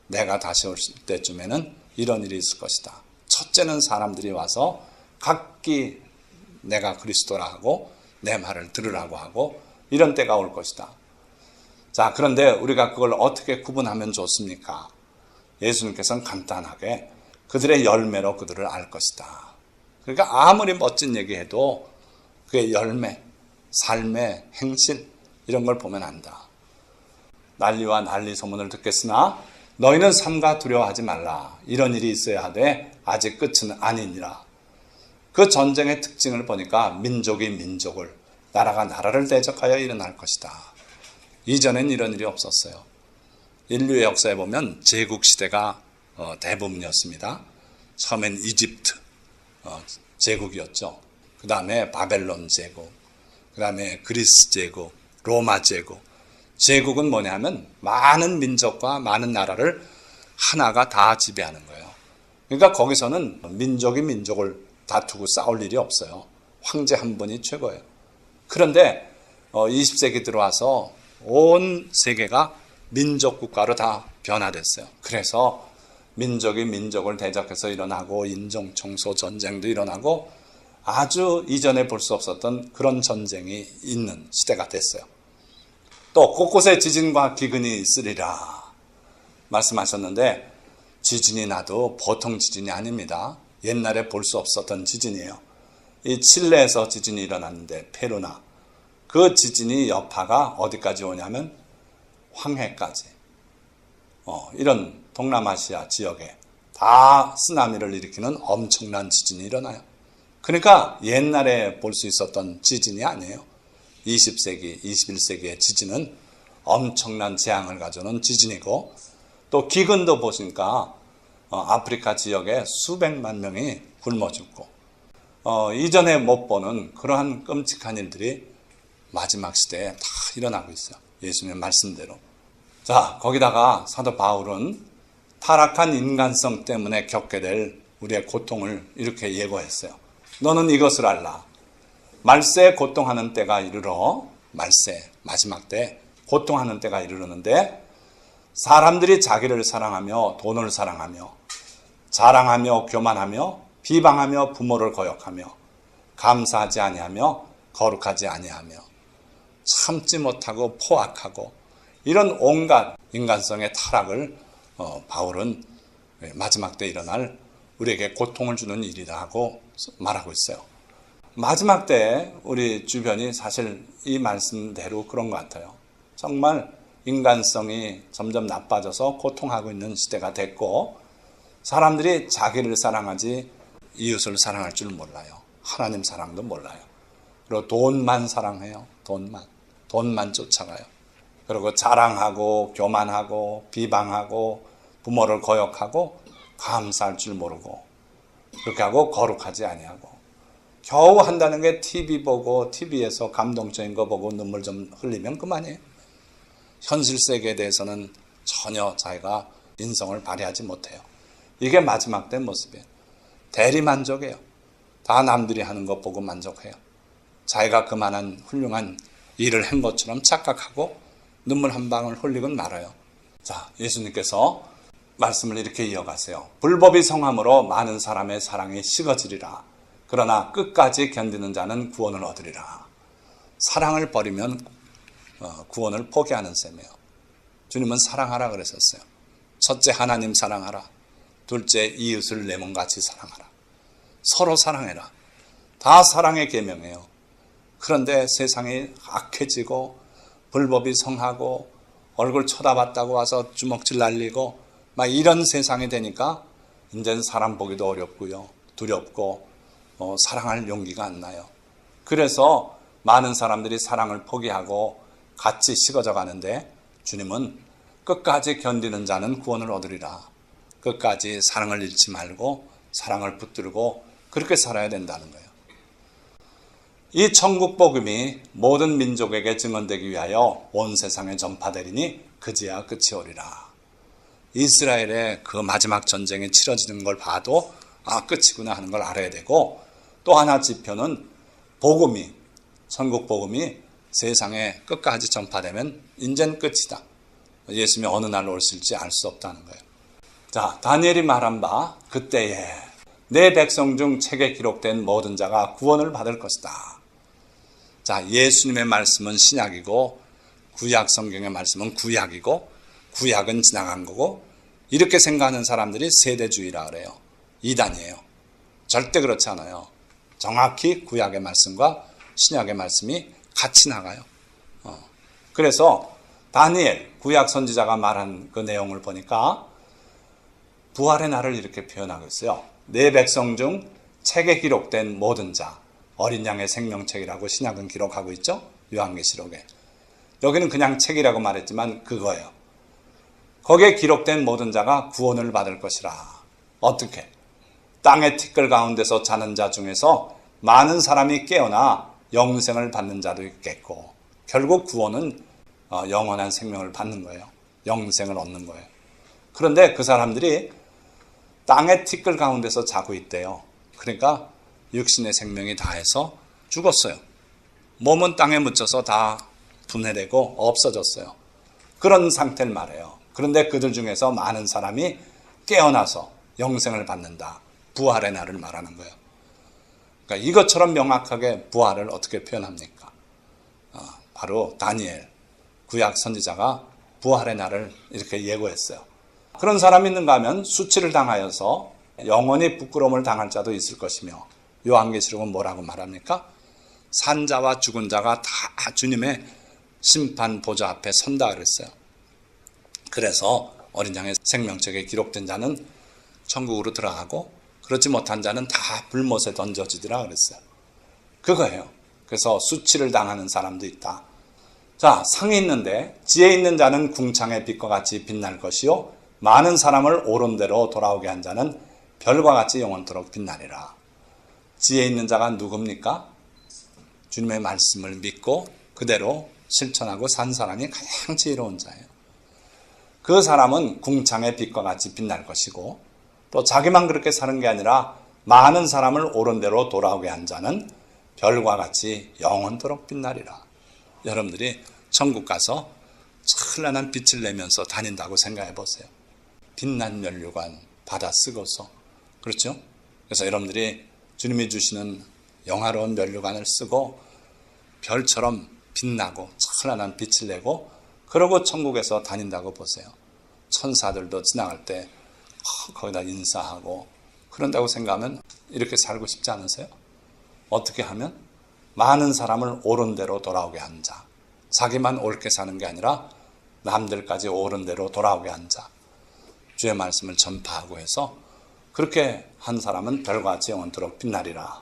내가 다시 올 때쯤에는 이런 일이 있을 것이다. 첫째는 사람들이 와서 각기 내가 그리스도라 하고 내 말을 들으라고 하고 이런 때가 올 것이다. 자, 그런데 우리가 그걸 어떻게 구분하면 좋습니까? 예수님께서는 간단하게 그들의 열매로 그들을 알 것이다. 그러니까 아무리 멋진 얘기해도 그의 열매, 삶의 행실 이런 걸 보면 안다. 난리와 난리 소문을 듣겠으나 너희는 삼가 두려워하지 말라. 이런 일이 있어야 하되 아직 끝은 아니니라. 그 전쟁의 특징을 보니까 민족이 민족을, 나라가 나라를 대적하여 일어날 것이다. 이전엔 이런 일이 없었어요. 인류의 역사에 보면 제국시대가 대부분이었습니다. 처음엔 이집트 제국이었죠. 그 다음에 바벨론 제국, 그 다음에 그리스 제국, 로마 제국. 제국은 뭐냐면 많은 민족과 많은 나라를 하나가 다 지배하는 거예요. 그러니까 거기서는 민족이 민족을 다투고 싸울 일이 없어요. 황제 한 분이 최고예요. 그런데 20세기 들어와서 온 세계가 민족 국가로 다 변화됐어요. 그래서 민족이 민족을 대적해서 일어나고 인종 청소 전쟁도 일어나고 아주 이전에 볼 수 없었던 그런 전쟁이 있는 시대가 됐어요. 또 곳곳에 지진과 기근이 있으리라 말씀하셨는데 지진이 나도 보통 지진이 아닙니다. 옛날에 볼 수 없었던 지진이에요. 이 칠레에서 지진이 일어났는데 페루나 그 지진이 여파가 어디까지 오냐면 황해까지 이런 동남아시아 지역에 다 쓰나미를 일으키는 엄청난 지진이 일어나요. 그러니까 옛날에 볼 수 있었던 지진이 아니에요. 20세기, 21세기의 지진은 엄청난 재앙을 가져오는 지진이고 또 기근도 보시니까 아프리카 지역에 수백만 명이 굶어 죽고 이전에 못 보는 그러한 끔찍한 일들이 마지막 시대에 다 일어나고 있어요. 예수님의 말씀대로. 자, 거기다가 사도 바울은 타락한 인간성 때문에 겪게 될 우리의 고통을 이렇게 예고했어요. 너는 이것을 알라. 말세에 고통하는 때가 이르러, 말세 마지막 때 고통하는 때가 이르르는데 사람들이 자기를 사랑하며 돈을 사랑하며 자랑하며 교만하며 비방하며 부모를 거역하며 감사하지 아니하며 거룩하지 아니하며 참지 못하고 포악하고 이런 온갖 인간성의 타락을 바울은 마지막 때 일어날 우리에게 고통을 주는 일이다 하고 말하고 있어요. 마지막 때 우리 주변이 사실 이 말씀대로 그런 것 같아요. 정말 인간성이 점점 나빠져서 고통하고 있는 시대가 됐고 사람들이 자기를 사랑하지 이웃을 사랑할 줄 몰라요. 하나님 사랑도 몰라요. 그리고 돈만 사랑해요. 돈만 쫓아가요. 그리고 자랑하고 교만하고 비방하고 부모를 거역하고 감사할 줄 모르고 그렇게 하고 거룩하지 아니하고 겨우 한다는 게 TV 보고 TV에서 감동적인 거 보고 눈물 좀 흘리면 그만이에요. 현실 세계에 대해서는 전혀 자기가 인성을 발휘하지 못해요. 이게 마지막 때 모습이에요. 대리만족이에요. 다 남들이 하는 것 보고 만족해요. 자기가 그만한 훌륭한 일을 한 것처럼 착각하고 눈물 한 방울 흘리곤 말아요. 자, 예수님께서 말씀을 이렇게 이어가세요. 불법이 성함으로 많은 사람의 사랑이 식어지리라. 그러나 끝까지 견디는 자는 구원을 얻으리라. 사랑을 버리면 구원을 포기하는 셈이에요. 주님은 사랑하라 그랬었어요. 첫째 하나님 사랑하라. 둘째 이웃을 내 몸같이 사랑하라. 서로 사랑해라. 다 사랑의 계명이에요. 그런데 세상이 악해지고 불법이 성하고 얼굴 쳐다봤다고 와서 주먹질 날리고 막 이런 세상이 되니까 이제는 사람 보기도 어렵고요. 두렵고 사랑할 용기가 안 나요. 그래서 많은 사람들이 사랑을 포기하고 같이 식어져 가는데 주님은 끝까지 견디는 자는 구원을 얻으리라. 끝까지 사랑을 잃지 말고 사랑을 붙들고 그렇게 살아야 된다는 거예요. 이 천국 복음이 모든 민족에게 증언되기 위하여 온 세상에 전파되리니 그제야 끝이 오리라. 이스라엘의 그 마지막 전쟁이 치러지는 걸 봐도 끝이구나 하는 걸 알아야 되고 또 하나 지표는 복음이, 천국 복음이 세상에 끝까지 전파되면 인전 끝이다. 예수님이 어느 날 오실지 알 수 없다는 거예요. 자, 다니엘이 말한 바 그때에 내 백성 중 책에 기록된 모든 자가 구원을 받을 것이다. 자, 예수님의 말씀은 신약이고 구약 성경의 말씀은 구약이고 구약은 지나간 거고 이렇게 생각하는 사람들이 세대주의라 그래요. 이단이에요. 절대 그렇지 않아요. 정확히 구약의 말씀과 신약의 말씀이 같이 나가요. 그래서 다니엘 구약 선지자가 말한 그 내용을 보니까 부활의 날을 이렇게 표현하고 있어요. 내 백성 중 책에 기록된 모든 자, 어린 양의 생명책이라고 신약은 기록하고 있죠. 요한계시록에. 여기는 그냥 책이라고 말했지만 그거예요. 거기에 기록된 모든 자가 구원을 받을 것이라. 어떻게? 땅의 티끌 가운데서 자는 자 중에서 많은 사람이 깨어나 영생을 받는 자도 있겠고 결국 구원은 영원한 생명을 받는 거예요. 영생을 얻는 거예요. 그런데 그 사람들이 땅의 티끌 가운데서 자고 있대요. 그러니까 육신의 생명이 다해서 죽었어요. 몸은 땅에 묻혀서 다 분해되고 없어졌어요. 그런 상태를 말해요. 그런데 그들 중에서 많은 사람이 깨어나서 영생을 받는다. 부활의 날을 말하는 거예요. 그러니까 이것처럼 명확하게 부활을 어떻게 표현합니까? 바로 다니엘, 구약 선지자가 부활의 날을 이렇게 예고했어요. 그런 사람이 있는가 하면 수치를 당하여서 영원히 부끄러움을 당할 자도 있을 것이며 요한계시록은 뭐라고 말합니까? 산자와 죽은 자가 다 주님의 심판 보좌 앞에 선다 그랬어요. 그래서 어린 양의 생명책에 기록된 자는 천국으로 들어가고 그렇지 못한 자는 다 불못에 던져지더라 그랬어요. 그거예요. 그래서 수치를 당하는 사람도 있다. 자, 상이 있는데 지혜 있는 자는 궁창의 빛과 같이 빛날 것이요 많은 사람을 옳은 대로 돌아오게 한 자는 별과 같이 영원토록 빛나리라. 지혜 있는 자가 누굽니까? 주님의 말씀을 믿고 그대로 실천하고 산 사람이 가장 지혜로운 자예요. 그 사람은 궁창의 빛과 같이 빛날 것이고 또 자기만 그렇게 사는 게 아니라 많은 사람을 옳은 대로 돌아오게 한 자는 별과 같이 영원토록 빛나리라. 여러분들이 천국 가서 찬란한 빛을 내면서 다닌다고 생각해 보세요. 빛난 면류관 받아 쓰고서. 그렇죠? 그래서 여러분들이 주님이 주시는 영화로운 면류관을 쓰고 별처럼 빛나고 찬란한 빛을 내고 그러고 천국에서 다닌다고 보세요. 천사들도 지나갈 때 거기다 인사하고 그런다고 생각하면 이렇게 살고 싶지 않으세요? 어떻게 하면? 많은 사람을 옳은 대로 돌아오게 한 자. 자기만 옳게 사는 게 아니라 남들까지 옳은 대로 돌아오게 한 자. 주의 말씀을 전파하고 해서 그렇게 한 사람은 별과 같이 영원토록 빛나리라.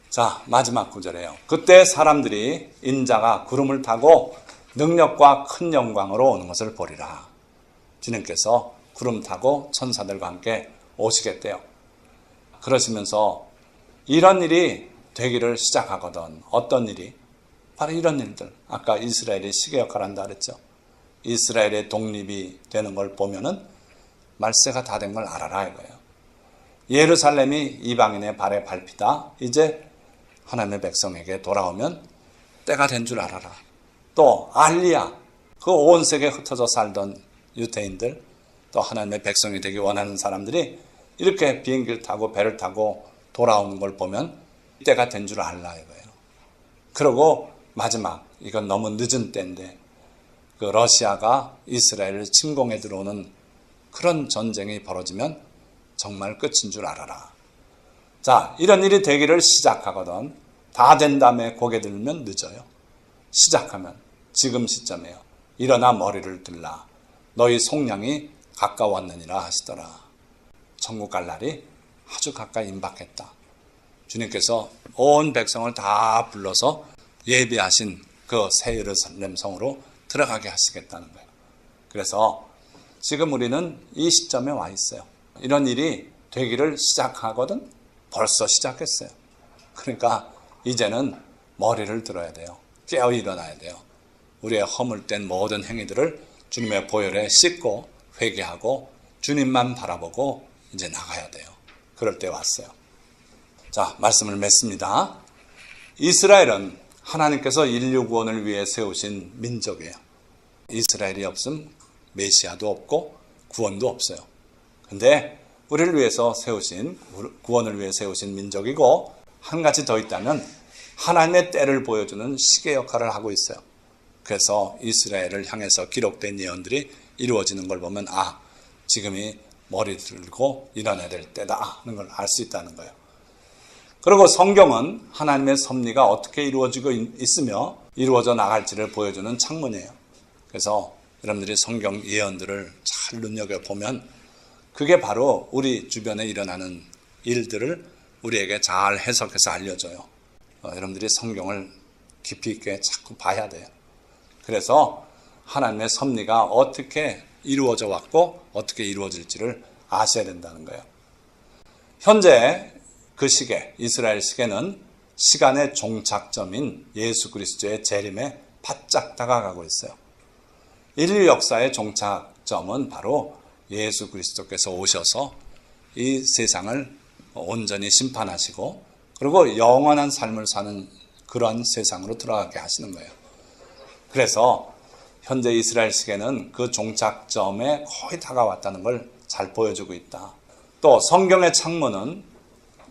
자, 마지막 구절이에요. 그때 사람들이 인자가 구름을 타고 능력과 큰 영광으로 오는 것을 보리라. 주님께서 구름 타고 천사들과 함께 오시겠대요. 그러시면서 이런 일이 되기를 시작하거든. 어떤 일이? 바로 이런 일들. 아까 이스라엘이 시계 역할을 한다 그랬죠. 이스라엘의 독립이 되는 걸 보면은 말세가 다 된 걸 알아라 이거예요. 예루살렘이 이방인의 발에 밟히다 이제 하나님의 백성에게 돌아오면 때가 된 줄 알아라. 또 알리야, 그 온 세계에 흩어져 살던 유대인들, 또 하나님의 백성이 되기 원하는 사람들이 이렇게 비행기를 타고 배를 타고 돌아오는 걸 보면 때가 된 줄 알라 이거예요. 그리고 마지막, 이건 너무 늦은 때인데 그 러시아가 이스라엘을 침공해 들어오는 그런 전쟁이 벌어지면 정말 끝인 줄 알아라. 자, 이런 일이 되기를 시작하거든. 다 된 다음에 고개 들면 늦어요. 시작하면 지금 시점이에요. 일어나 머리를 들라. 너희 속량이 가까웠느니라 하시더라. 천국 갈 날이 아주 가까이 임박했다. 주님께서 온 백성을 다 불러서 예비하신 그 새 예루살렘 성으로 들어가게 하시겠다는 거예요. 그래서 지금 우리는 이 시점에 와 있어요. 이런 일이 되기를 시작하거든 벌써 시작했어요. 그러니까 이제는 머리를 들어야 돼요. 깨어 일어나야 돼요. 우리의 허물된 모든 행위들을 주님의 보혈에 씻고 회개하고 주님만 바라보고 이제 나가야 돼요. 그럴 때 왔어요. 자, 말씀을 맺습니다. 이스라엘은 하나님께서 인류 구원을 위해 세우신 민족이에요. 이스라엘이 없으면 메시아도 없고 구원도 없어요. 근데 우리를 위해서 세우신, 구원을 위해 세우신 민족이고, 한 가지 더 있다면 하나님의 때를 보여주는 시계 역할을 하고 있어요. 그래서 이스라엘을 향해서 기록된 예언들이 이루어지는 걸 보면 지금이 머리 들고 일어나야 될 때다 하는 걸 알 수 있다는 거예요. 그리고 성경은 하나님의 섭리가 어떻게 이루어지고 있으며 이루어져 나갈지를 보여주는 창문이에요. 그래서 여러분들이 성경 예언들을 잘 눈여겨보면 그게 바로 우리 주변에 일어나는 일들을 우리에게 잘 해석해서 알려줘요. 여러분들이 성경을 깊이 있게 자꾸 봐야 돼요. 그래서 하나님의 섭리가 어떻게 이루어져 왔고 어떻게 이루어질지를 아셔야 된다는 거예요. 현재 그 시계, 이스라엘 시계는 시간의 종착점인 예수 그리스도의 재림에 바짝 다가가고 있어요. 인류 역사의 종착점은 바로 예수 그리스도께서 오셔서 이 세상을 온전히 심판하시고 그리고 영원한 삶을 사는 그런 세상으로 들어가게 하시는 거예요. 그래서 현재 이스라엘 시계는 그 종착점에 거의 다가왔다는 걸 잘 보여주고 있다. 또 성경의 창문은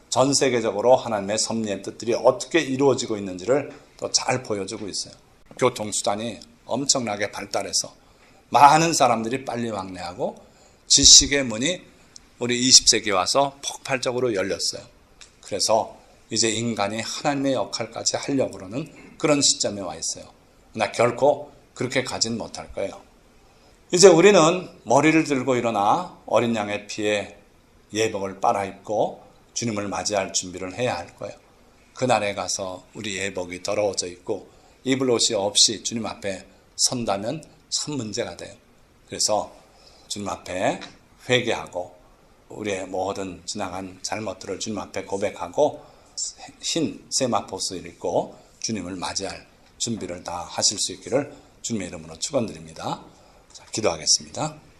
전 세계적으로 하나님의 섭리의 뜻들이 어떻게 이루어지고 있는지를 또 잘 보여주고 있어요. 교통수단이 엄청나게 발달해서 많은 사람들이 빨리 왕래하고 지식의 문이 우리 20세기에 와서 폭발적으로 열렸어요. 그래서 이제 인간이 하나님의 역할까지 하려고 그러는 그런 시점에 와 있어요. 그러나 결코 그렇게 가진 못할 거예요. 이제 우리는 머리를 들고 일어나 어린 양의 피에 예복을 빨아입고 주님을 맞이할 준비를 해야 할 거예요. 그날에 가서 우리 예복이 더러워져 있고 입을 옷이 없이 주님 앞에 선다면 참 문제가 돼요. 그래서 주님 앞에 회개하고 우리의 모든 지나간 잘못들을 주님 앞에 고백하고 흰 세마포스를 입고 주님을 맞이할 준비를 다 하실 수 있기를 주님의 이름으로 축원드립니다. 자, 기도하겠습니다.